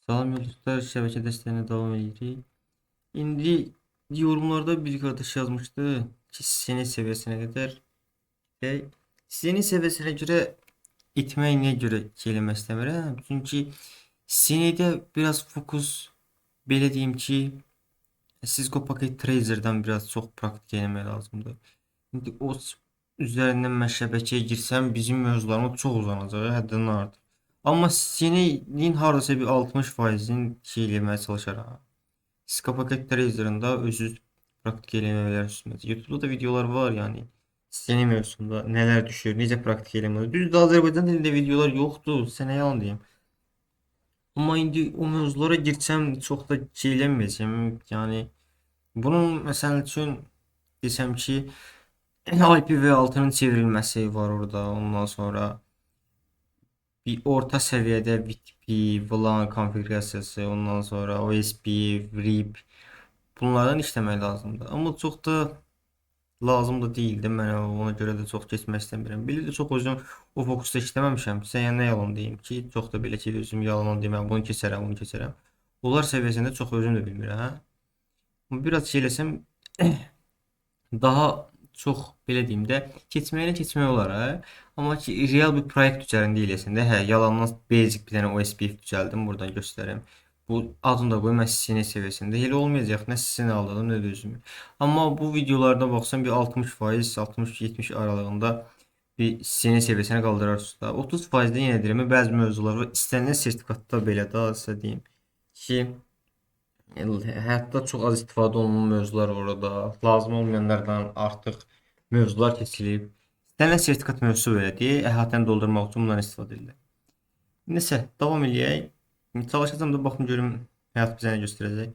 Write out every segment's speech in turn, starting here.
Salam yoldaşlar, şəbəkə dəstəyinə davam edirik. İndi yorumlarda bir qardaş yazmışdı ki, seni seviyesine kadar ve seni seviyesine göre etməyinə görə ki, eləmək istəmirəm. Çünki senidə biraz fokus, belə deyim ki, Cisco Pocket Tracer'dan biraz çox praktik eləmək lazımdır. İndi o üzərindən mən şəbəkəyə girsəm bizim mövzularımız çox uzanacaq, həddindən artıq. Amma senin hardasa bir 60%'in şey eləməyə çalışaram. Cisco Pocket Tracer'ında özünüz praktik eləmələr üstünüz. YouTube'da da videolar var yani. Senin mövzusunda neler düşür, necə praktik eləmək. Düzdür, Azərbaycan dilində videolar yoxdur, sənə yalan deyim. Amma indi o mövzulara girsəm çox da şey eləməyəcəm. Yəni bunun məsəl üçün desəm ki, IPv6'nın çevrilmesi var orada. Ondan sonra bir orta seviyede VTP, VLAN konfigürasiyası, ondan sonra OSP, RIP bunlardan işlemək lazımdır. Ama çok da lazım da değildi. Mən ona göre de çok keçmək istəmirəm. Belə də çox özüm o fokusda işləməmişəm. Sənə nə yalan deyim ki, çox da belə ki özüm yalan deməm. Bunu keçərəm, bunu keçərəm. Onlar səviyyəsində çox özüm də bilmirəm, hə? Amma biraz şey eləsəm daha çox belə deyim də keçməyinə keçmək olar hə. Amma ki real bir proyekt üzərində eləsən də hə yalandan basic bir dənə OSPF düzəldim buradan göstərim. Bu adını da qoy mən sizin seviyəsində elə olmayacaq. Nə sizin aldığım nə də özümü. Amma bu videolarda baxsam bir 60%, 60-70 aralığında bir sizin seviyesine qaldırarsınız da. 30%-də yenə deyirəm bəzi mövzular var. İstənilən sertifikatda belə daha sizə deyim ki hətta çox az istifadə olunan mövzular orada. Lazım olmayanlardan artıq mövzular keçilib. İstənilən sertifikat mövzusu belədir. Əhatəni doldurmaq üçün bundan istifadə edilir. Nəsə, davam eləyək. Çalışacağım da baxım görüm həyat bizə nə göstərəcək.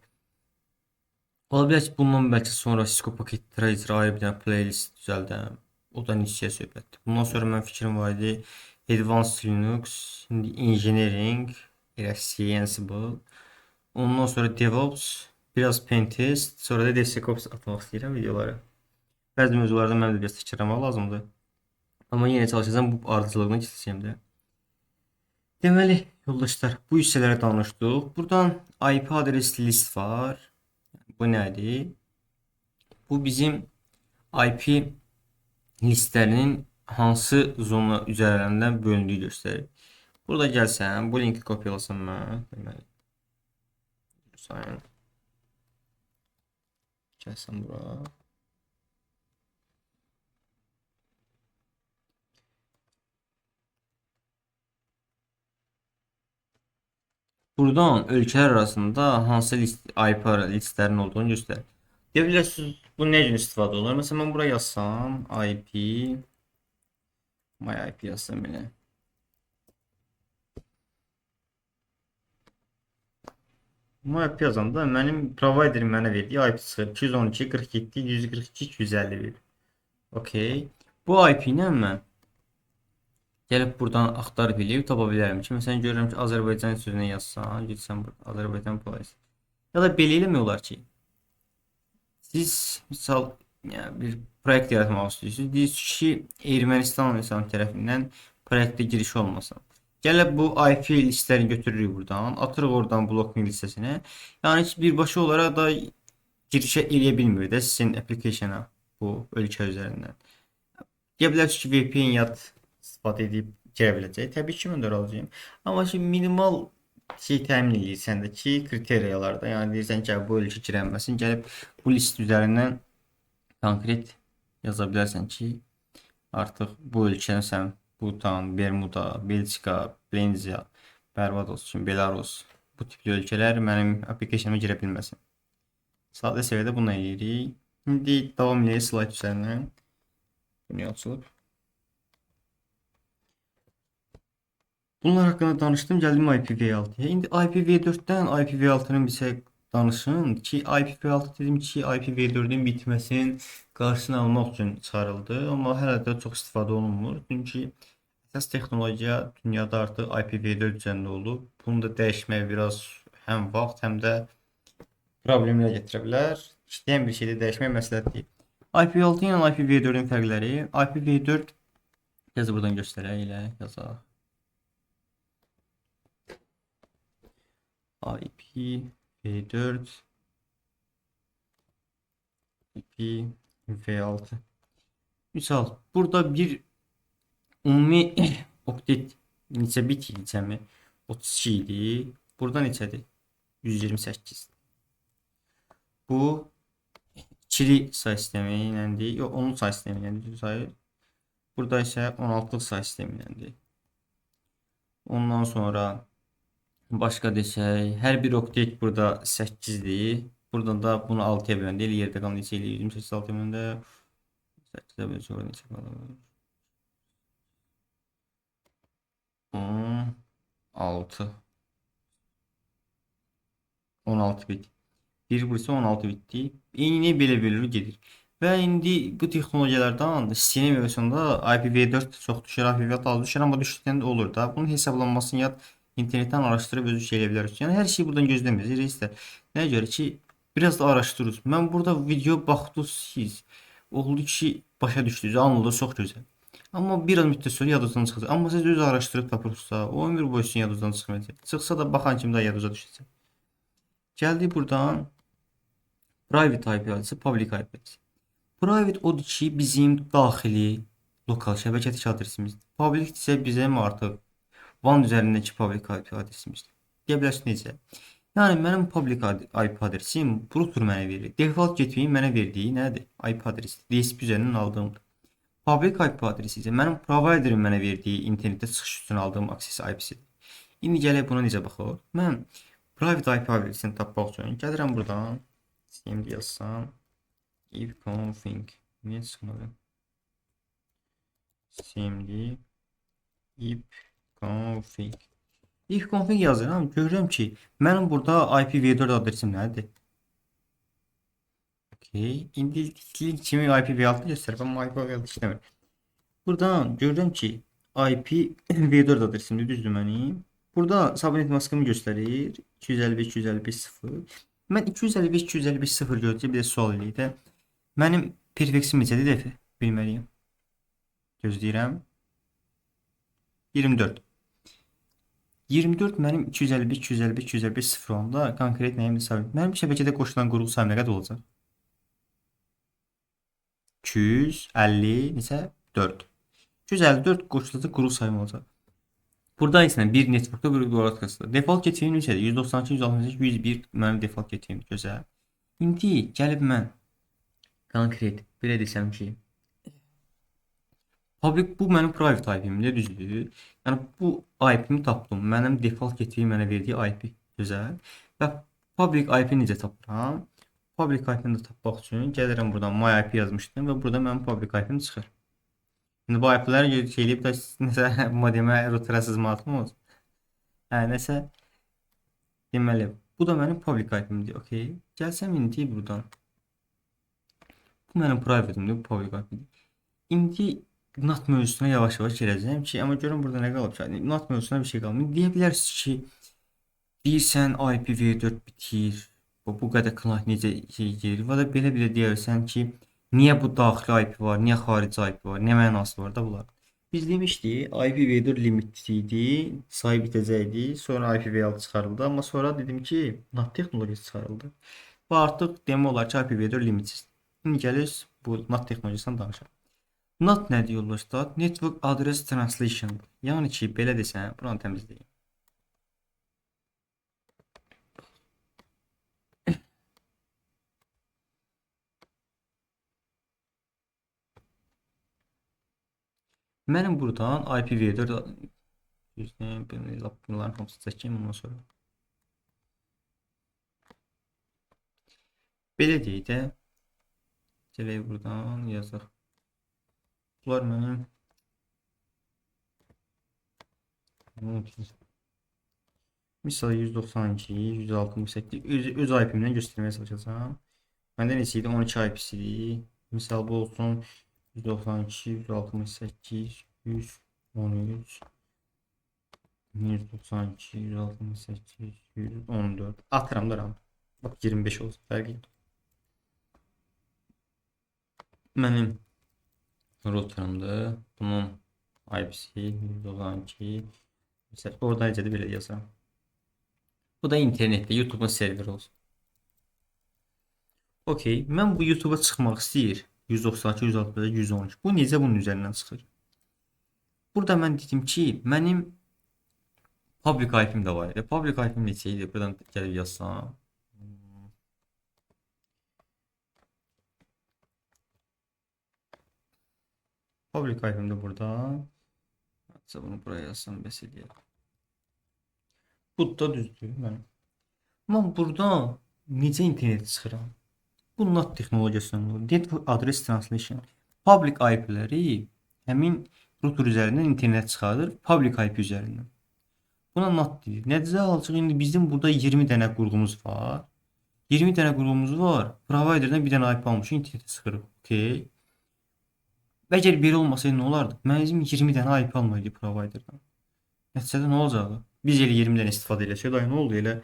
Ola bilər ki, bundan bəlkə sonra Cisco Pocket Tracer ayrı bir dənə playlist düzəldəm. O da nisyə söhbətdir. Bundan sonra mənim fikrim var idi. Advanced Linux, indi Engineering, elə Sensible. Ondan sonra DevOps, biraz Pentest, sonra da DevSecOps atmaq istəyirəm videoları. Bəzi mövzularda mənim də biraz təkrarlamaq lazımdır. Amma yenə çalışacağım bu ardıcıllığına keçəcəm də. Deməli, yoldaşlar, bu hissələrə danışdıq. Buradan IP adresli list var. Bu nədir? Bu bizim IP listlərinin hansı zona üzərlərindən bölündüyü göstərir. Burada gəlsəm, bu linki kopyalasam mən. Deməli, sayın. Gəlsəm bura. Buradan ölkələr arasında hansı IP listlərin olduğunu göstərir. Deyə bilərsiniz, bu nə üçün istifadə olunur? Məsələn, mən buraya yazsam, IP, my IP yazsam belə. My IP yazanda mənim providerim mənə verdiyi IP çıxır. 212, 47, 142, 251. Okey. Bu IP ilə mən gəlib buradan axtarıb eləyib tapa bilərəm ki, məsələn görürəm ki, Azərbaycan sözünə yazsam, getsəm burada Azərbaycan policy. Ya da belə eləmək olar ki, siz misal yani bir proyekt yaratmaq istəyirsiniz. Deyirsiniz ki, Ermənistan insan tərəfindən proyektə giriş olmasın. Gəlib bu IP listələrini götürürük buradan, atırıq oradan blokun listəsinə. Yəni heç birbaşa olaraq da girişə eləyə bilmir də sizin application'a bu ölkə üzərindən. Deyə bilərsiniz ki, VPN yat istifadə edib girə biləcək. Təbii ki, mən də razıyam. Amma şimdi minimal şey təmin edirsən də ki, kriteriyalarda, yəni deyirsən ki, bu ölkə girənməsin, gəlib bu list üzərindən konkret yaza bilərsən ki, artıq bu ölkənin sən Bhutan, Bermuda, Belçika, Brezilya, Barbados üçün Belarus bu tipli ölkələr mənim applicationıma girə bilməsin. Sadə səviyyədə bunu eləyirik. İndi davam edək slide üzərindən. Bunu açılıb. Bunlar hakkında danışdım. Geldim IPv6'ya. İndi IPv4'ten IPv6'nın bir şey danışın ki IPv6 dedim ki IPv4'ün bitmesinin qarşısını almaq üçün çıxarıldı. Amma hələ də çox istifadə olunmur. Çünki əsas texnologiya dünyada artıq IPv4 üzərində olub. Bunu da dəyişmək biraz həm vaxt, həm də problemlər gətirə bilər. İşləyən bir şeydə dəyişmək məsləhət deyil. IP6 ilə IPv4'ün fərqləri. IPv4 yazı buradan göstərək elə yazaq. IPv4 IPv6. Misal burada bir ümumi oktet neçə bit idi cəmi? 32 idi. Burada neçədir? 128. Bu ikili say sistemi iləndir. Yox, onun say sistemi iləndir. Sayı. Burada isə 16 say sistemi iləndir. Ondan sonra başqa desək, hər bir oktet burada 8-dir. Buradan da bunu 6-ya böləndə elə yerdə qalan neçə eləyir? 28 6-ya böləndə 8-ə bölsə sonra neçə qalır? 16 16 bit. Bir burası 16 bitdi. Eyni belə bölür gedir. Və indi bu texnologiyalardan sistem versiyonunda IPv4 çox düşür, IPv6 az düşür, amma düşdükdən də olur da. Bunun hesablanmasını yad internetten araşdırıb özü şey edə bilərik. Yəni hər şeyi buradan gözləmirik. Reislər. Nəyə görə ki, biraz da araşdırırız. Mən burada video baxdınız siz. Oldu ki, başa düşdünüz. Anladınız, çox gözəl. Amma bir az müddət sonra yadınızdan çıxacaq. Amma siz öz araşdırıb tapırsa, o ömür boyu sizin yadınızdan çıxmayacaq. Çıxsa da baxan kimi də yadınıza düşəcək. Gəldik buradan private IP adresi, public IP adresi. Private odur ki, bizim daxili lokal şəbəkədəki adresimizdir. Public isə bizim artıq WAN üzərindəki public IP adresimizdir. Deyə bilərsiniz necə? Yəni mənim public IP adresim router mənə verir. Default getməyin mənə verdiyi nədir? IP adresidir. DSP üzərindən aldığımdır. Public IP adresi isə mənim providerin mənə verdiyi internetdə çıxış üçün aldığım access IP-sidir. İndi gələk buna necə baxaq? Mən private IP adresini tapmaq üçün gəlirəm buradan. Şimdi yazsam ifconfig niye çıxmadı? Şimdi ifconfig yazıram. Görürəm ki, mənim burada IPv4 adresim nədir? Okay. İndi link kimi IPv6 göstərir. Amma IPv6 işləmir. Buradan görürəm ki, IPv4 adresimdir, düzdür mənim. Burada subnet maskımı göstərir. 255.255.0. Mən 255.255.0 görəcək bir də sual eləyək də. Mənim prefeksim neçədir dəfə? Bilməliyəm. Gözləyirəm. 24. 24 mənim 255.255.255.0 onda konkret nəyimdir sabit. Mənim şəbəkədə qoşulan qurğu sayım nə qədər olacaq? 250 neçə? 4. 254 qoşulacaq qurğu sayım olacaq. Burada isə bir networkda bir quratkasıdır. Default getiyim neçədir? 192, 168, 101 mənim default getiyim. Gözəl. İndi gəlib mən konkret belə desəm ki, public bu mənim private IP-imdir, düzdür? Yəni bu IP-mi tapdım. Mənim default getiyim mənə verdiyi IP. Gözəl. Və public IP-ni necə tapıram? Public IP-ni də tapmaq üçün gəlirəm buradan my IP yazmışdım və burada mənim public IP-im çıxır. Şimdi bu IP-ləri şey eləyib də nəsə modemə routerə sızmaq olsun. Hə, nəsə deməli, bu da mənim public IP-imdir. Okay. Gəlsəm indi buradan. Bu mənim private-imdir, bu public IP-imdir. İndi NAT mövzusuna yavaş-yavaş girəcəm ki, amma görün burada nə qalıb ki, NAT mövzusuna bir şey qalmır. Deyə bilərsiniz ki, deyirsən IPv4 bitir. Bu qədər client necə şey gedir? Və da belə deyərsən ki, niyə bu daxili IP var, niyə xarici IP var, nə mənası var da bunlar? Biz demişdik, IPv4 limitli idi, sayı bitəcəkdi, sonra IPv6 çıxarıldı, amma sonra dedim ki, NAT texnologiyası çıxarıldı. Bu artıq demək olar ki, IPv4 limitsiz. İndi gəlir bu NAT texnologiyasından danışaq. NAT nədir yoldaşlar? Network Address Translation. Yəni ki, belə desəm, buranı təmizləyim. Mənim buradan IPv4 bunların hamısını çəkeyim ondan sonra. Belə deyək də. Gələk buradan yazaq. Bunlar mənim misal 192, 168 öz IP-imdən göstərməyə çalışacağam. Məndə neçə idi? 12 IP-sidir. Misal bu olsun 192, 168, 113, 192, 168, 114. Atıram da. Bak 25 olsun. Fərqi yox. Mənim routerımdır. Bunun IP-si 192. Mesela orada necədir belə yazıram. Bu da internetdə YouTube'un serveri olsun. Okey. Mən bu YouTube'a çıxmaq istəyir. 192, 160, 113. Bu necə bunun üzərindən çıxır? Burada mən dedim ki, mənim public IP'm də var idi. Public IP'm neçə idi? Buradan gəlib yazsam. Public IP'm də burada. Hatta bunu buraya yazsam bəs eləyər. Bu da düzdür mənim. Amma burada necə internet çıxıram? Bu NAT texnologiyasından olur. Network Address Translation. Public IP'ləri həmin router üzərindən internet çıxardır. Public IP üzərindən. Buna NAT deyilir. Nəticə alacaq indi bizim burada 20 dənə qurğumuz var. 20 dənə qurğumuz var. Providerdən bir dənə IP almışıq, internetə çıxırıq. Okay. Və əgər belə olmasaydı nə olardı? Bizim 20 dənə IP almalıydı providerdən. Nəticədə nə olacaqdı? Biz elə 20 dənə istifadə eləsək, nə oldu elə?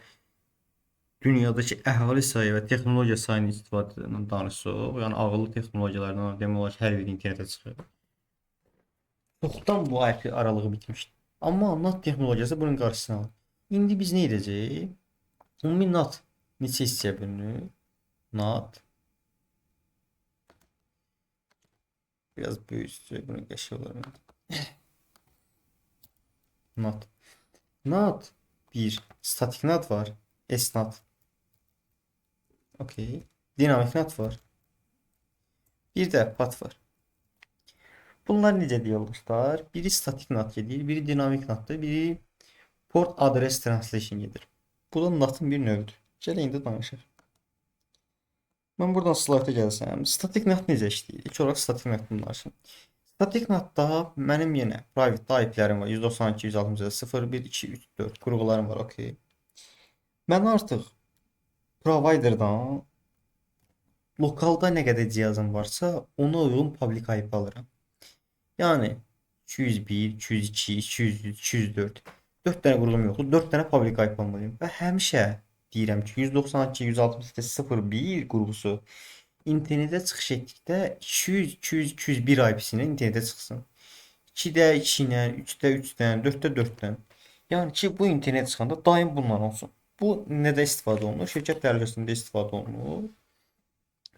Dünyadakı əhali sayı və texnologiya sayını istifadədən danışsaq, yəni ağıllı texnologiyalardan demək olar ki, hər biri internetə çıxır. Çoxdan bu IP aralığı bitmişdi. Amma NAT texnologiyası bunun qarşısını alır. İndi biz nə edəcəyik? Ümumi NAT neçə hissəyə bölünür? NAT biraz böyüsün, bunu qəşəng olar. NAT. NAT 1. Statik NAT var. SNAT. Okey. Dinamik NAT var. Bir də PAT var. Bunlar necə deyirlər? Biri statik NAT gedir, biri dinamik NATdır, biri Port Address Translation gedir. Bu da NAT'ın bir növüdür. Gəlin indi danışaq. Mən buradan slayda gəlsəm, statik NAT necə işləyir? İlk olaraq statik NAT-dan danışım. Statik NAT-da mənim yenə private IP-lərim var. 192, 160, 0, 1, 2, 3, 4 qurğularım var, okey. Mən artıq providerdan lokalda nə qədər cihazım varsa, ona uyğun public IP alıram. Yəni 201, 202, 203, 204. 4 dənə qurğum yoxdur. 4 dənə public IP almalıyım. Və həmişə deyirəm ki, 192, 168, 01 qurğusu internetə çıxış etdikdə 200, 200, 201 IP-sinin internetə çıxsın. 2-də 2 ilə, 3-də 3-dən, 4-də 4-dən. Yəni ki, bu internet çıxanda daim bundan olsun. Bu nədə istifadə olunur? Şirkət təhlükəsində istifadə olunur.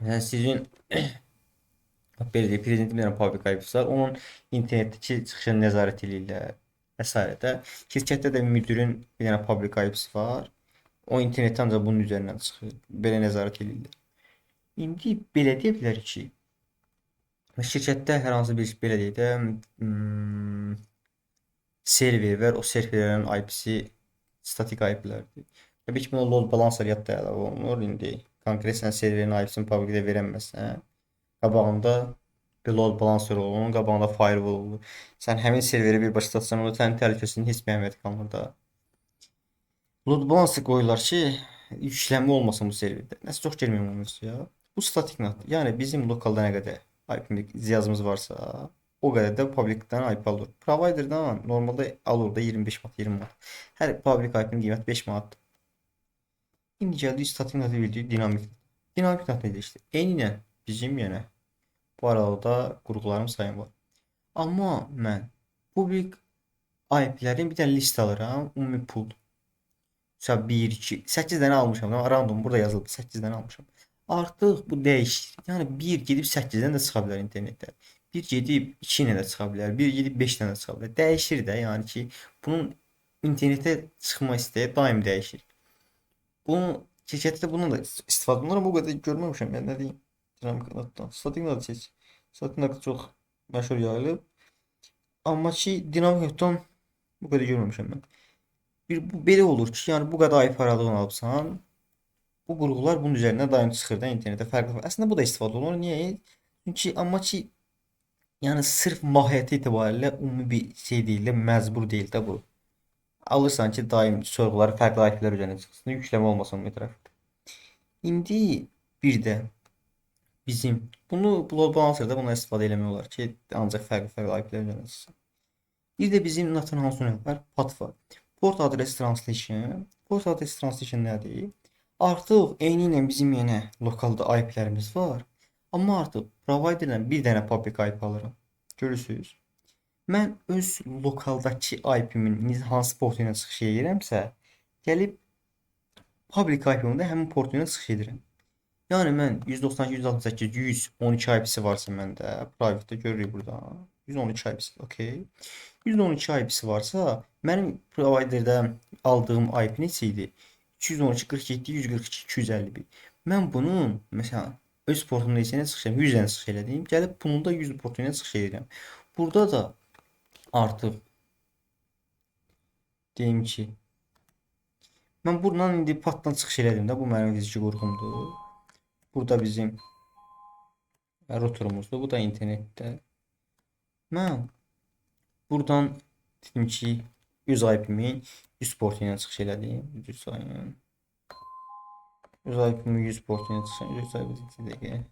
Yəni sizin belə deyək, prezidentin bir dənə public IP-si var. Onun internetdəki çıxışını nəzarət edirlər. Vəsaitə. Şirkətdə də müdirin bir dənə public IP-si var. O internetdə ancaq bunun üzərindən çıxır. Belə nəzarət edirlər. İndi belə deyə bilərik ki, şirkətdə hər hansı bir belə deyək də server var. O serverlərin IP-si statik IP-lərdir. Təbii ki, buna load balancer yadda əlavə olunur. İndi konkret sən serverin IP-sini publicdə verəməzsən. Qabağında bir load balancer olur, onun qabağında firewall olur. Sən həmin serveri birbaşa satsan, o sənin təhlükəsinin heç bir əhəmiyyəti qalmır da. Load balancer qoyurlar ki, yüklənmə olmasın bu serverdə. Nəsə çox girməyim onun ya. Bu statik NAT. Yəni bizim lokalda nə qədər IP cihazımız varsa, o qədər də publicdən IP alır. Providerdən normalda alır da 25 manat, 20 manat. Hər public IP-nin qiyməti 5 manatdır. İndi gəldik statik NAT-ı bildik, dinamik. Dinamik NAT necə işləyir? Eyni bizim yenə bu aralıqda qurğularım sayım var. Amma mən public IP-lərin bir dənə list alıram, ümumi pool. Məsələn 1, 2, 8 dənə almışam. Random burada yazılıb 8 dənə almışam. Artıq bu dəyişir. Yəni 1 gedib 8-dən də çıxa bilər internetdə. 1 gedib 2 ilə də çıxa bilər. 1 gedib 5 ilə də çıxa bilər. Dəyişir də, yəni ki, bunun internetə çıxma istəyi daim dəyişir. Bunu şirkətdə bunun da istifadə olunur, amma o qədər görməmişəm. Yəni nə deyim? Dinamik NAT-dan. Statik NAT seç. Statik NAT çox məşhur yayılıb. Amma ki, dinamik NAT-dan bu qədər görməmişəm mən. Bu belə olur ki, yəni bu qədər IP aralığını alıbsan, bu qurğular bunun üzərindən daim çıxır da internetə fərqli. Əslində bu da istifadə olunur. Niyə? Çünki amma ki, yəni sırf mahiyyəti itibarilə ümumi bir şey deyil də, məcbur deyil də bu. Alırsan ki, daim sorğular fərqli IP-lər üzərinə çıxsın, yükləmə olmasın bu tərəfdə. İndi bir də bizim bunu load balancerda buna istifadə eləmək olar ki, ancaq fərqli IP-lər üzərinə çıxsın. Bir də bizim NAT-ın hansı növü var? PAT var. Port Address Translation. Port Address Translation nədir? Artıq eyni ilə bizim yenə lokalda IP-lərimiz var. Amma artıq providerdən bir dənə public IP alıram. Görürsüz? Mən öz lokaldakı IP-min hansı portu ilə çıxış edirəmsə, gəlib public IP-mdə həmin portu ilə çıxış edirəm. Yəni mən 192, 168, 112 IP-si varsa məndə, private-də görürük burada. 112 IP-si, okey. 112 IP-si varsa, mənim providerdə aldığım IP neçə idi? 212, 47, 142, 251. Mən bunun, məsələn, öz portumun neçəyə çıxış edirəm? 100-dən çıxış elədim. Gəlib bunun da 100 portuna çıxış edirəm. Burada da artıq deyim ki, mən buradan indi patdan çıxış elədim də, bu mənim fiziki qurğumdur. Burada bizim routerumuzdur, bu da internetdə. Mən buradan dedim ki, 100 IP-min 100 portu ilə çıxış elədim. 100 sayın. 100 IP-min 100 portu ilə çıxış elədim. 100 IP-min 2 dəqiqə.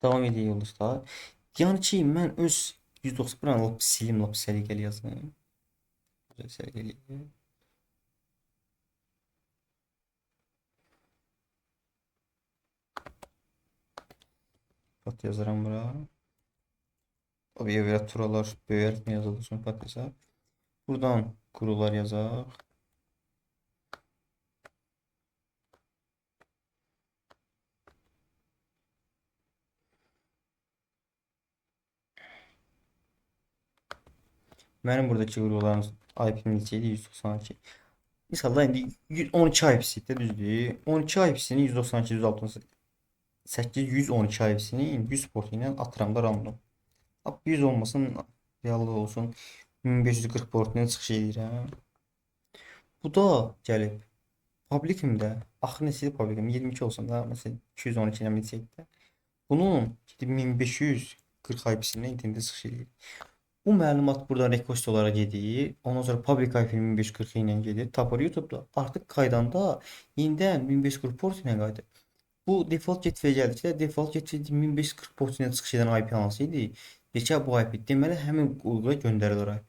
Davam edək yoldaşlar. Yəni ki, mən öz 190 buranı lap silim, lap səliqəli yazım. Güzel səliqəli. Pat yazaram bura. Abreviaturalar böyərtmə yazılsın, pat yazar. Buradan qurular yazaq. Mənim buradakı quruların IP-m neçə idi? 192. Misalda indi 12 IP-si də düzdür. 12 IP-sini 192, 168, 112 IP-sini 100 portu ilə atıram da random. 100 olmasın, reallı olsun. 1540 portuna çıxış edirəm. Bu da gəlib publicimdə. Axı neçədir publicim? 22 olsun da, məsələn 212 ilə neçədir? Bunun 1540 IP-sinə internetdə çıxış edir. Bu məlumat burada request olaraq gedir. Ondan sonra public IP 1540 ilə gedir. Tapır YouTube-da. Artıq qaydanda yenidən 1540 port ilə qayıdır. Bu default gateway gəldikdə default gateway 1540 port ilə çıxış edən IP hansı idi? Deyək bu IP deməli həmin qurğuya göndərilir IP.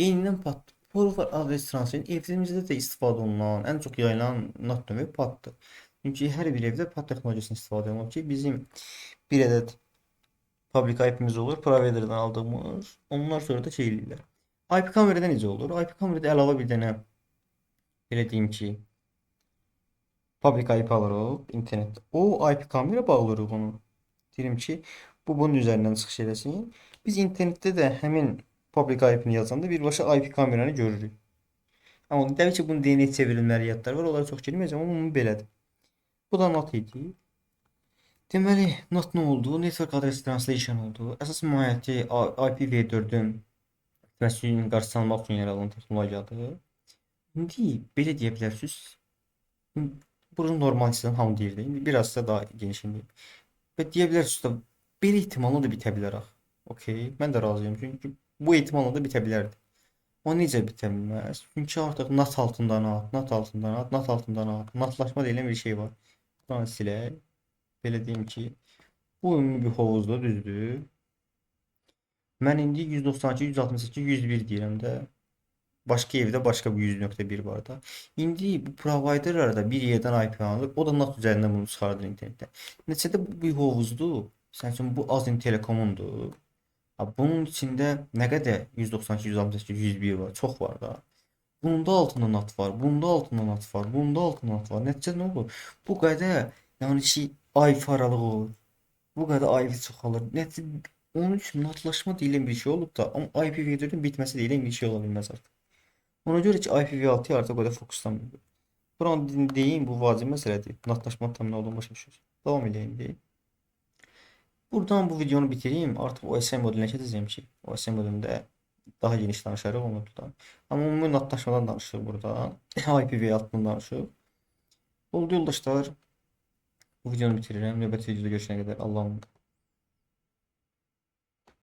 Eynindən pat forward adres transferin evimizdə də istifadə olunan, ən çox yayılan NAT növü patdır. Çünki hər bir evdə pat texnologiyasını istifadə olunur ki, bizim bir ədəd public IP'miz olur, provider'dan aldığımız. Onlar sonra da şey eləyirlər. IP kamerada necə olur? IP kamerada əlavə bir dənə belə deyim ki, public IP alırıq internetdə. O IP kamera bağlayırıq onu. Deyim ki, bu bunun üzərindən çıxış eləsin. Biz internetdə də həmin public IP-ni yazanda birbaşa IP kameranı görürük. Amma təbii ki, bunun DNS çevrilmə əməliyyatları var. Onlara çox girməyəcəm, amma belədir. Bu da NAT idi. Deməli, NAT nə oldu? Network Address Translation oldu. Əsas mahiyyəti IPv4-ün məsələn qarşısını almaq üçün yaradılan texnologiyadır. İndi belə deyə bilərsiniz. Bunu normal hissədən hamı deyirdi. İndi biraz da daha geniş indi. Və deyə bilərsiniz də belə ehtimalla da bitə bilər axı. Okay, mən də razıyam. Çünki bu ehtimalla da bitə bilərdi. O necə bitə bilməz? Çünki artıq NAT altından at, NAT altından at, NAT altından at. NATlaşma deyilən bir şey var. Bunu silək. Belə deyim ki, bu ümumi bir hovuzda düzdür. Mən indi 192, 168, 101 deyirəm də. Başqa evdə başqa bir 100.1 var da. İndi bu providerlər də bir yerdən IP alır. O da NAT üzərindən bunu çıxardır internetdə. Neçədə bu bir hovuzdur. Sənin üçün bu Azin Telekomundur. Bunun içində nə qədər 192, 168, 101 var. Çox var da. Bunda altında NAT var. Bunda altında NAT var. Bunda altında NAT var. Nəticədə nə olur? Bu qədər yəni ki IP aralığı olur. Bu qədər IP çoxalır. Nəticə onun üçün NATlaşma deyilən bir şey olub da, amma IPv4-ün bitməsi deyilən bir şey ola bilməz artıq. Ona görə ki IPv6-ya artıq o qədər fokuslanmır. Buranı deyim, bu vacib məsələdir. NATlaşma tam nə olduğunu başa düşürüz. Davam edeyim deyim. Buradan bu videonu bitireyim. Artıq OSM modelinə keçəcəm ki, OSM modelində daha geniş danışarıq onlardan. Amma ümumi NATlaşmadan danışırıq burada. IPv6-dan danışırıq. Oldu yoldaşlar. Bu videonu bitirirəm. Növbəti videoda görüşənə qədər Allah'a emanet olun.